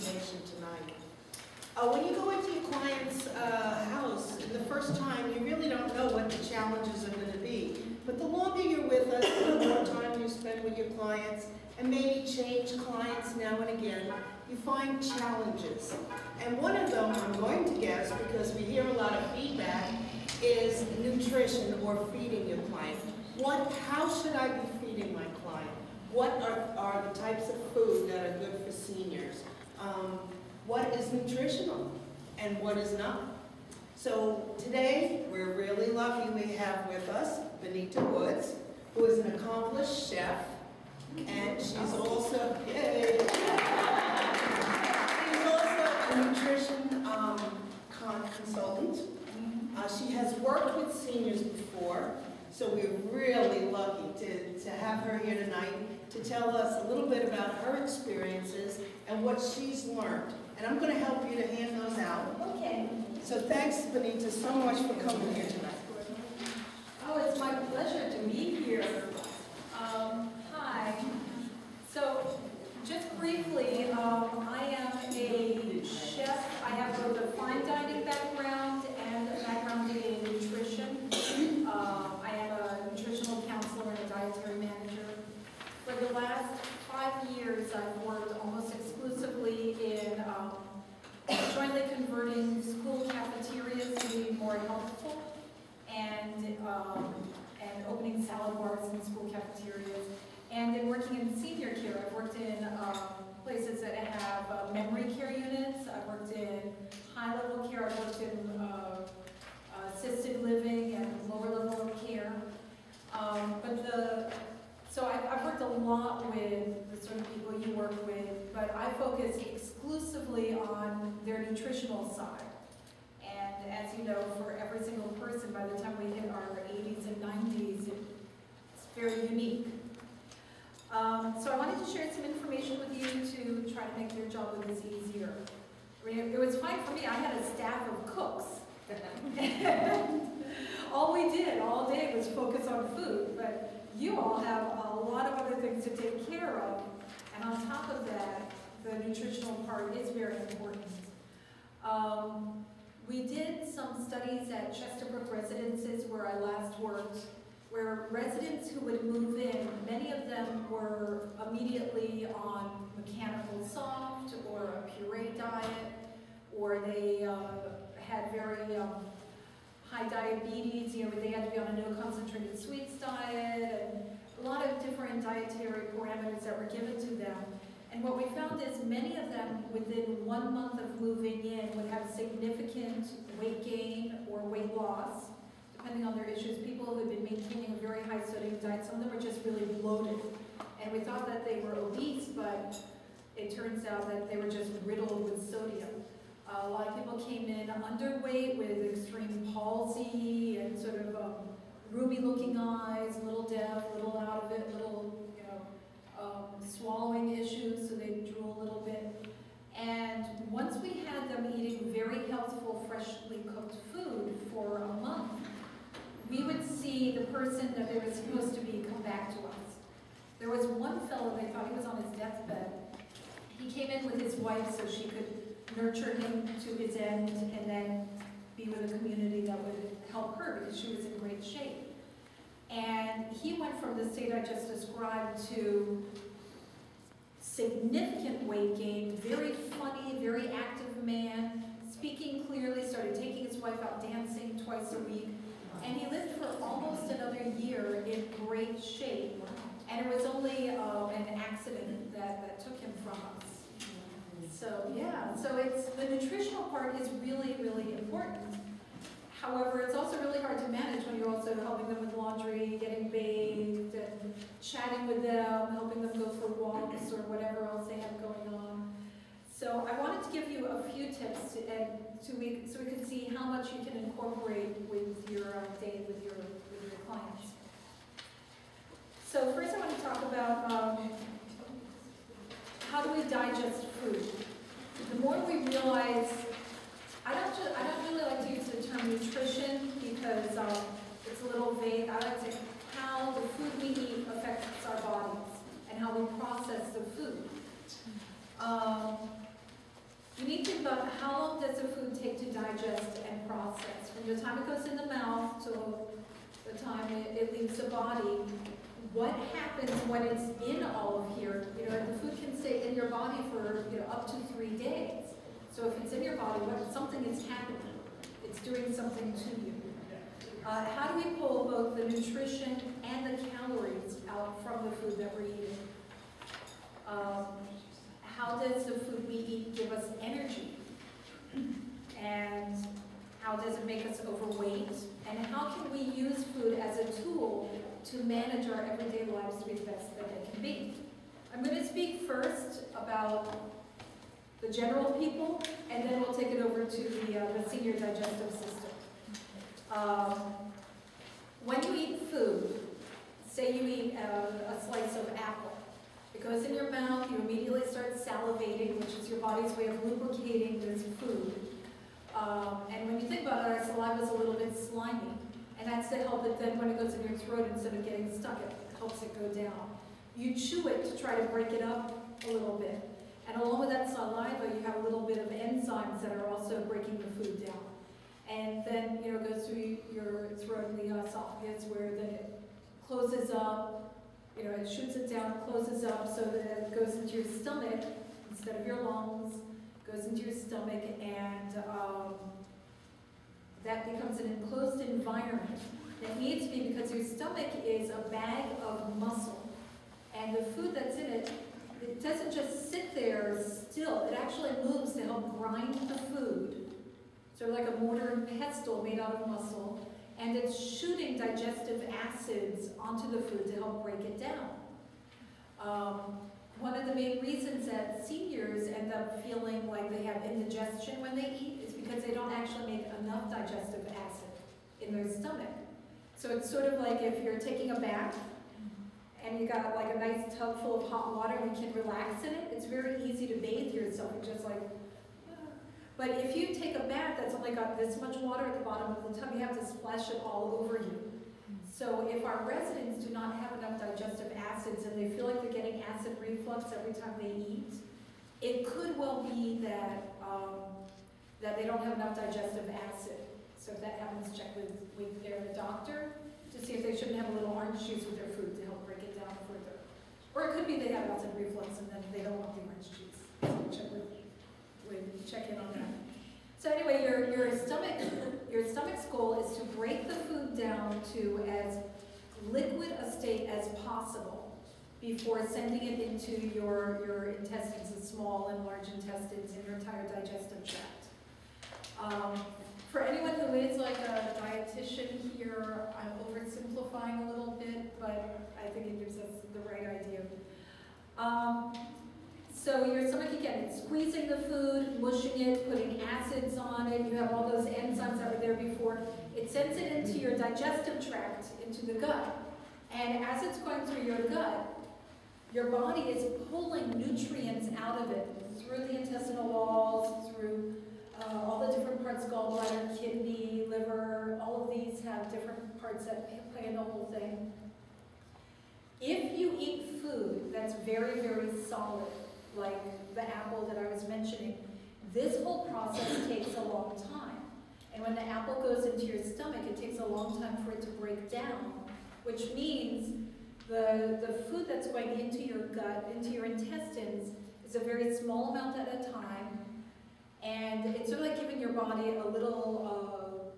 information tonight. When you go into your client's house the first time, you really don't know what the challenges are going to be. But the longer you're with us, the more time you spend with your clients, and maybe change clients now and again, you find challenges. And one of them, I'm going to guess, because we hear a lot of feedback, is nutrition or feeding your client. How should I be feeding my client? What are the types of food that are good for seniors? What is nutritional and what is not? So today, we're really lucky we have with us Bonita Woods, who is an accomplished chef, and she's also, yay, she's also a nutrition consultant. She has worked with seniors before, so we're really lucky to have her here tonight to tell us a little bit about her experiences and what she's learned. And I'm going to help you to hand those out. Okay. So thanks, Bonita, so much for coming here tonight. Oh, it's my pleasure to be here. Hi. So, just briefly, I am a chef. I have both a fine dining background and a background in nutrition. I am a nutritional counselor and a dietary manager. For the last 5 years, I've worked almost exclusively in jointly converting school cafeterias to be more healthful, and opening salad bars in school cafeterias, and in working in senior care. I've worked in places that have memory care units. I've worked in high-level care. I've worked in assisted living and lower level of care. So I've worked a lot with the sort of people you work with, but I focus exclusively on their nutritional side. And as you know, for every single person, by the time we hit our 80s and 90s, it's very unique. So I wanted to share some information with you to try to make your job with this easier. I mean, it was fine for me. I had a staff of cooks. All we did all day was focus on food, but you all have a lot of other things to take care of, and on top of that, the nutritional part is very important. We did some studies at Chesterbrook Residences where I last worked, where residents who would move in, many of them were immediately on mechanical soft or a puree diet, or they had very high diabetes, you know, they had to be on a no concentrated sweets diet, and a lot of different dietary parameters that were given to them. And what we found is many of them, within 1 month of moving in, would have significant weight gain or weight loss, depending on their issues. People who had been maintaining a very high sodium diet, some of them were just really bloated. And we thought that they were obese, but it turns out that they were just riddled with sodium. A lot of people came in underweight with extreme palsy and sort of ruby looking eyes, a little deaf, a little out of it, little, you know, swallowing issues, so they drool a little bit. And once we had them eating very healthful, freshly cooked food for a month, we would see the person that they were supposed to be come back to us. There was one fellow, they thought he was on his deathbed. He came in with his wife so she could nurture him to his end and then be with a community that would help her because she was in great shape. And he went from the state I just described to significant weight gain, very funny, very active man, speaking clearly, started taking his wife out dancing twice a week, and he lived for almost another year in great shape. And it was only an accident that took him from us. So yeah, so the nutritional part is really, really important. However, it's also really hard to manage when you're also helping them with laundry, getting bathed, and chatting with them, helping them go for walks or whatever else they have going on. So I wanted to give you a few tips so we can see how much you can incorporate with your day with your clients. So first I want to talk about how do we digest food. The more we realize, I don't really like to use the term nutrition because it's a little vague. I like to say how the food we eat affects our bodies and how we process the food. about how long does a food take to digest and process. From the time it goes in the mouth till the time it leaves the body, what happens when it's in all of here? You know, the food can stay in your body for, you know, up to 3 days. So if it's in your body, something is happening. It's doing something to you. How do we pull both the nutrition and the calories out from the food that we're eating? How does the food we eat give us energy? And how does it make us overweight? And how can we use food as a tool to manage our everyday lives to be the best that they can be? I'm going to speak first about the general people, and then we'll take it over to the senior digestive system. When you eat food, say you eat a slice of apple, it goes in your mouth, you immediately start salivating, which is your body's way of lubricating this food. And when you think about it, our saliva is a little bit slimy, and that's to help it then when it goes in your throat, instead of getting stuck, it helps it go down. You chew it to try to break it up a little bit. And along with that saliva, you have a little bit of enzymes that are also breaking the food down. And then, you know, it goes through your throat and the esophagus, where then it closes up, you know, it shoots it down, closes up so that it goes into your stomach instead of your lungs, goes into your stomach, and that becomes an enclosed environment. It needs to be, because your stomach is a bag of muscle, and the food that's in it, it doesn't just sit there still, it actually moves to help grind the food. Sort of like a mortar and pestle made out of muscle, and it's shooting digestive acids onto the food to help break it down. One of the main reasons that seniors end up feeling like they have indigestion when they eat is because they don't actually make enough digestive acid in their stomach. So it's sort of like if you're taking a bath and you got like a nice tub full of hot water and you can relax in it, it's very easy to bathe yourself and just like, but if you take a bath that's only got this much water at the bottom of the tub, you have to splash it all over you. So if our residents do not have enough digestive acids and they feel like they're getting acid reflux every time they eat, it could well be that that they don't have enough digestive acid. So if that happens, check with their doctor to see if they shouldn't have a little orange juice with their food to help break it down further. Or it could be they have acid reflux and then they don't want the orange juice. So check in on that. So anyway, your stomach's goal is to break the food down to as liquid a state as possible before sending it into your intestines, the small and large intestines, and your entire digestive tract. For anyone who is like a dietitian here, I'm oversimplifying a little bit, but I think it gives us the right idea. So your stomach, again, it's squeezing the food, mushing it, putting acids on it. You have all those enzymes that were there before. It sends it into your digestive tract, into the gut. And as it's going through your gut, your body is pulling nutrients out of it through the intestinal walls, through all the different parts, gallbladder, kidney, liver. All of these have different parts that play in the whole thing. If you eat food that's very, very solid, like the apple that I was mentioning, this whole process takes a long time. And when the apple goes into your stomach, it takes a long time for it to break down, which means the food that's going into your gut, into your intestines, is a very small amount at a time, and it's sort of like giving your body a little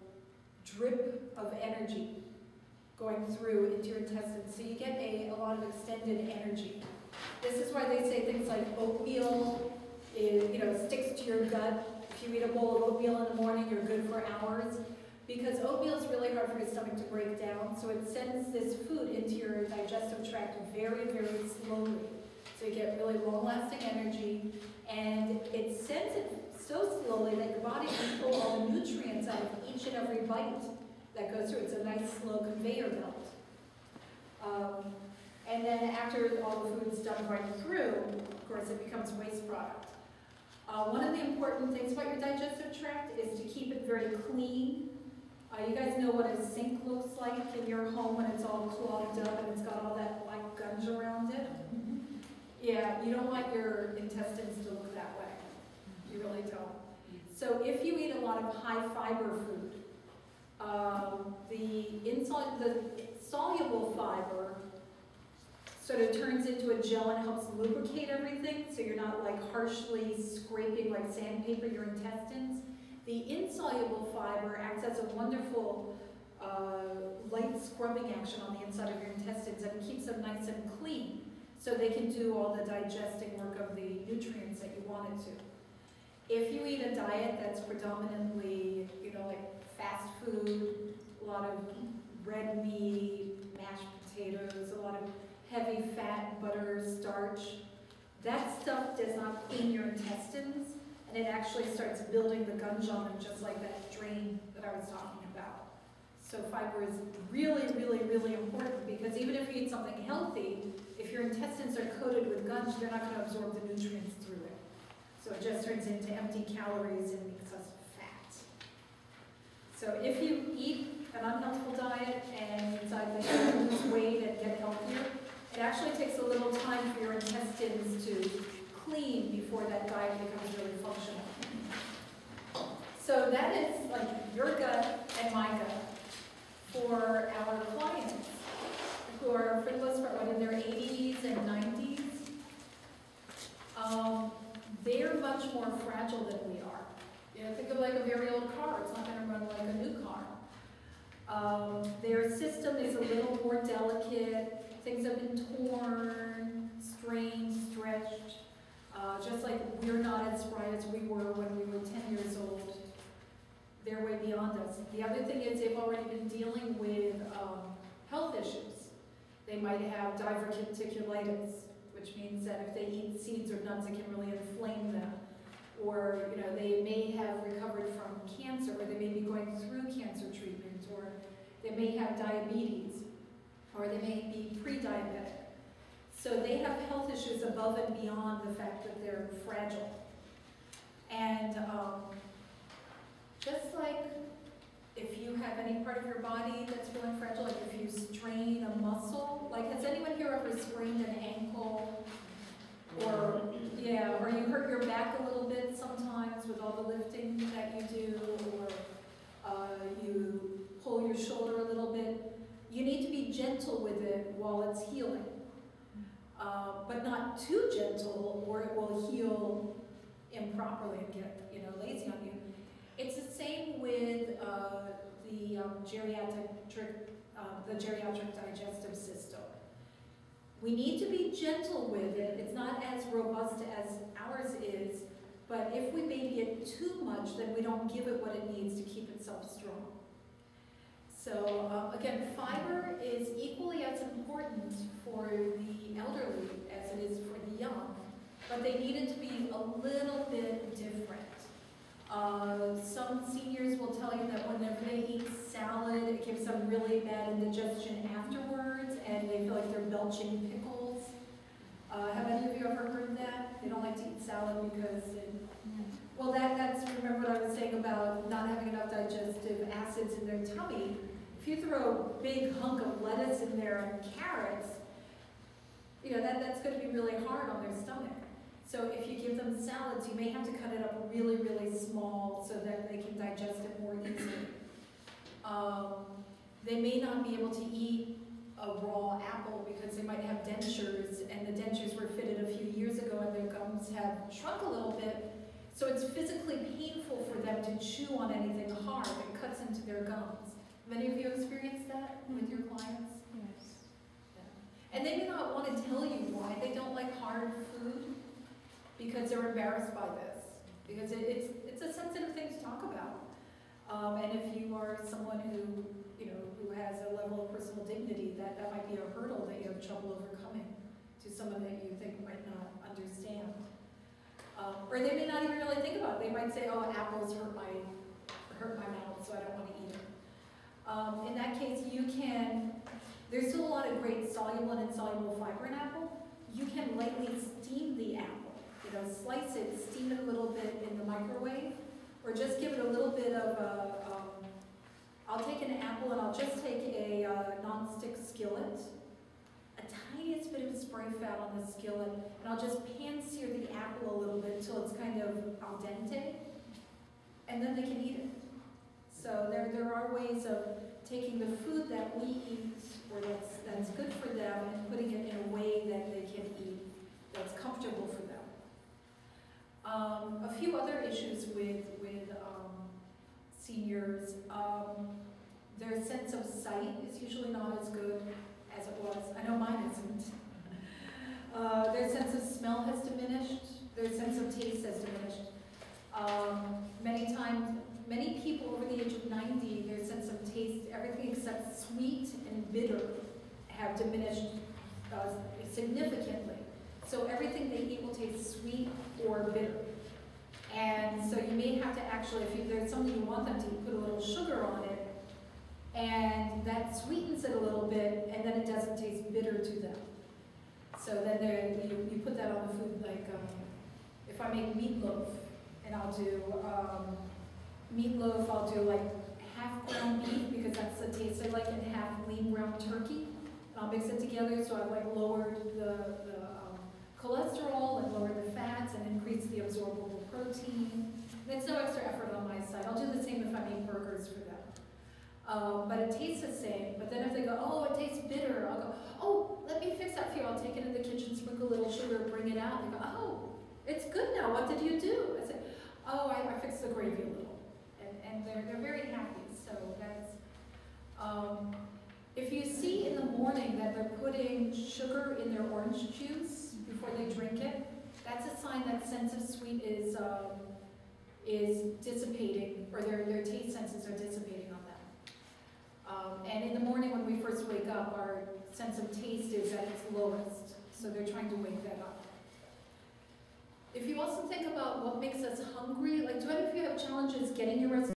drip of energy going through into your intestines, so you get a lot of extended energy. This is why they say things like oatmeal sticks to your gut. If you eat a bowl of oatmeal in the morning, you're good for hours, because oatmeal is really hard for your stomach to break down, so it sends this food into your digestive tract very, very slowly. So you get really long-lasting energy, and it sends it so slowly that your body can pull all the nutrients out of each and every bite that goes through. It's a nice slow conveyor belt. And then after all the food's done going through, of course, it becomes waste product. One of the important things about your digestive tract is to keep it very clean. You guys know what a sink looks like in your home when it's all clogged up and it's got all that black gunge around it? Yeah, you don't want your intestines to look that way. You really don't. So if you eat a lot of high fiber food, the soluble fiber sort of turns into a gel and helps lubricate everything, so you're not like harshly scraping like sandpaper your intestines. The insoluble fiber acts as a wonderful light scrubbing action on the inside of your intestines and keeps them nice and clean, so they can do all the digesting work of the nutrients that you want it to. If you eat a diet that's predominantly, you know, like fast food, a lot of red meat, mashed potatoes, a lot of heavy fat, butter, starch, that stuff does not clean your intestines, and it actually starts building the gunge on them, just like that drain that I was talking about. So fiber is really, really, really important, because even if you eat something healthy, if your intestines are coated with gunge, they're not going to absorb the nutrients through it. So it just turns into empty calories and makes us fat. So if you eat an unhealthful diet and you decide that you lose weight and get healthier, it actually takes a little time for your intestines to clean before that diet becomes really functional. So that is like your gut and my gut for our clients who are, for the most part, in their 80s and 90s. They're much more fragile than we are. You know, think of like a very old car. It's not going to run like a new car. Their system is a little more delicate. Things have been torn, strained, stretched. Just like we're not as spry as we were when we were 10 years old. They're way beyond us. The other thing is they've already been dealing with health issues. They might have diverticulitis, which means that if they eat seeds or nuts, it can really inflame them. Or, you know, they may have recovered from cancer, or they may be going through cancer treatment, or they may have diabetes, or they may be pre-diabetic. So they have health issues above and beyond the fact that they're fragile. And just like if you have any part of your body that's feeling fragile, like if you strain a muscle, like has anyone here ever sprained an ankle? Or, yeah, or you hurt your back a little bit sometimes with all the lifting that you do, or you pull your shoulder a little bit. You need to be gentle with it while it's healing, but not too gentle, or it will heal improperly and get, you know, lazy on you. It's the same with the geriatric digestive system. We need to be gentle with it. It's not as robust as ours is, but if we baby it too much, then we don't give it what it needs to keep itself strong. So again, fiber is equally as important for the elderly as it is for the young, but they need it to be a little bit different. Some seniors will tell you that whenever they eat salad, it gives them really bad indigestion afterwards, and they feel like they're belching pickles. Have any of you ever heard that? They don't like to eat salad because well, that's, remember what I was saying about not having enough digestive acids in their tummy. If you throw a big hunk of lettuce in there and carrots, you know, that's going to be really hard on their stomach. So if you give them salads, you may have to cut it up really, really small so that they can digest it more easily. They may not be able to eat a raw apple because they might have dentures, and the dentures were fitted a few years ago and their gums have shrunk a little bit. So it's physically painful for them to chew on anything hard. It cuts into their gums. Have any of you experienced that with your clients? Yes. Yeah. And they may not want to tell you why they don't like hard food, because they're embarrassed by this, because it's a sensitive thing to talk about. And if you are someone who, you know, who has a level of personal dignity, that might be a hurdle that you have trouble overcoming to someone that you think might not understand. Or they may not even really think about it. They might say, oh, apples hurt my mouth, so I don't want to eat them. In that case, you can, there's still a lot of great soluble and insoluble fiber in apple. You can lightly steam the apple. You know, slice it, steam it a little bit in the microwave, or just give it a little bit of a, I'll take an apple and I'll just take a non-stick skillet, a tiniest bit of spray fat on the skillet, and I'll just pan sear the apple a little bit until it's kind of al dente. and then they can eat it. So there are ways of taking the food that we eat, or that's good for them, and putting it in a way that they can eat that's comfortable for them. A few other issues with seniors. Their sense of sight is usually not as good as it was. I know mine isn't. Their sense of smell has diminished. Their sense of taste has diminished. Many people over the age of 90, their sense of taste, everything except sweet and bitter, have diminished significantly. So everything they eat will taste sweet or bitter. And so you may have to actually, if there's something you want them to eat, put a little sugar on it, and that sweetens it a little bit, and then it doesn't taste bitter to them. So then you put that on the food, like if I make meatloaf, and I'll do meatloaf, I'll do like half ground beef, because that's the taste I like, and half lean ground turkey. And I'll mix it together, so I've like lowered the cholesterol and lowered the fats and increased the absorbable protein. And it's no extra effort on my side. I'll do the same if I make burgers for them. But it tastes the same. But then if they go, oh, it tastes bitter, I'll go, oh, let me fix that for you. I'll take it in the kitchen, sprinkle a little sugar, bring it out. They go, oh, it's good now. What did you do? I say, oh, I fixed the gravy a little. And they're very happy. So that's, if you see in the morning that they're putting sugar in their orange juice before they drink it, that's a sign that sense of sweet is dissipating, or their taste senses are dissipating on them. And in the morning when we first wake up, our sense of taste is at its lowest, so they're trying to wake that up. If you also think about what makes us hungry, like do any of you have challenges getting your